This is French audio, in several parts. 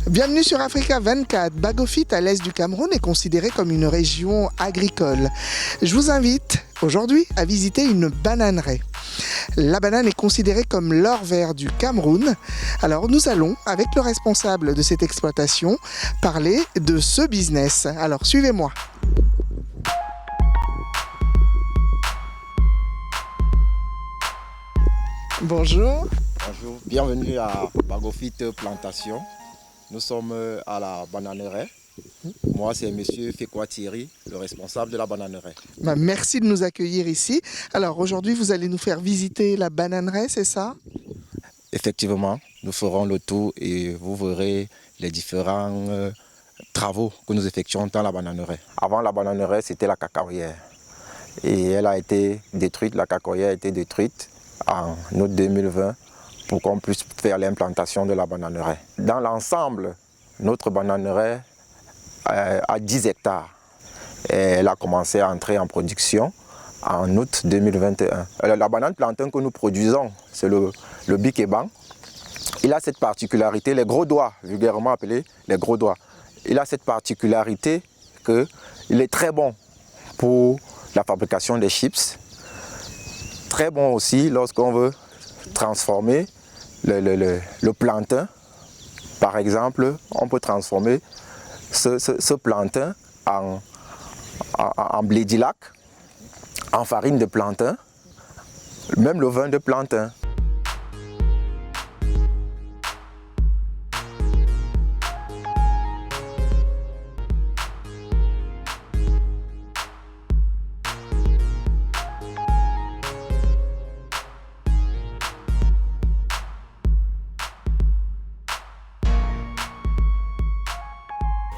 Bienvenue sur Africa 24. Bagofit, à l'est du Cameroun, est considéré comme une région agricole. Je vous invite aujourd'hui à visiter une bananeraie. La banane est considérée comme l'or vert du Cameroun. Alors nous allons, avec le responsable de cette exploitation, parler de ce business. Alors suivez-moi. Bonjour. Bonjour, bienvenue à Bagofit Plantation. Nous sommes à la bananeraie. Moi, c'est M. Fekwa Thierry, le responsable de la bananeraie. Merci de nous accueillir ici. Alors aujourd'hui, vous allez nous faire visiter la bananeraie, c'est ça? Effectivement, nous ferons le tour et vous verrez les différents travaux que nous effectuons dans la bananeraie. Avant la bananeraie, c'était la cacaoyère. Et elle a été détruite, la cacaoyère a été détruite en août 2020 pour qu'on puisse faire l'implantation de la bananeraie. Dans l'ensemble, notre bananeraie a 10 hectares. Et elle a commencé à entrer en production en août 2021. La banane plantain que nous produisons, c'est le Bikeban. Il a cette particularité, les gros doigts, vulgairement appelés les gros doigts. Il a cette particularité qu'il est très bon pour la fabrication des chips. Très bon aussi lorsqu'on veut transformer le plantain. Par exemple, on peut transformer ce plantain en blé dilac, en farine de plantain, même le vin de plantain.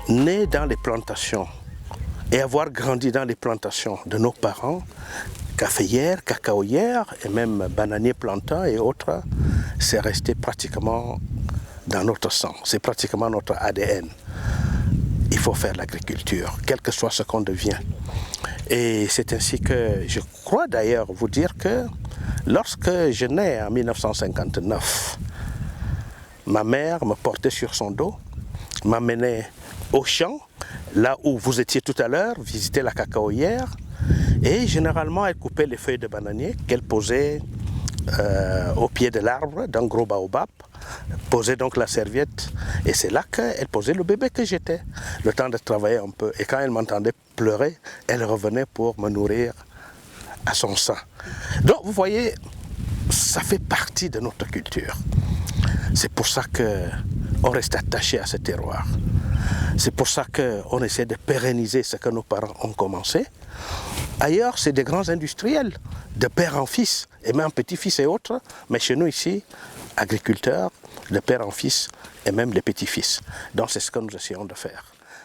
Né dans les plantations et avoir grandi dans les plantations de nos parents, caféières, cacaoyères et même bananiers plantains et autres, c'est resté pratiquement dans notre sang, c'est pratiquement notre ADN. Il faut faire l'agriculture, quel que soit ce qu'on devient. Et c'est ainsi que je crois d'ailleurs vous dire que lorsque je nais en 1959, ma mère me portait sur son dos, m'amenait au champ, là où vous étiez tout à l'heure, visiter la cacaoyère, et généralement elle coupait les feuilles de bananier qu'elle posait au pied de l'arbre, d'un gros baobab, posait donc la serviette, et c'est là qu'elle posait le bébé que j'étais, le temps de travailler un peu, et quand elle m'entendait pleurer, elle revenait pour me nourrir à son sein. Donc vous voyez, ça fait partie de notre culture. C'est pour ça qu'on reste attaché à ce terroir. C'est pour ça qu'on essaie de pérenniser ce que nos parents ont commencé. Ailleurs, c'est des grands industriels, de père en fils, et même petit-fils et autres. Mais chez nous ici, agriculteurs, de père en fils, et même les petits-fils. Donc c'est ce que nous essayons de faire.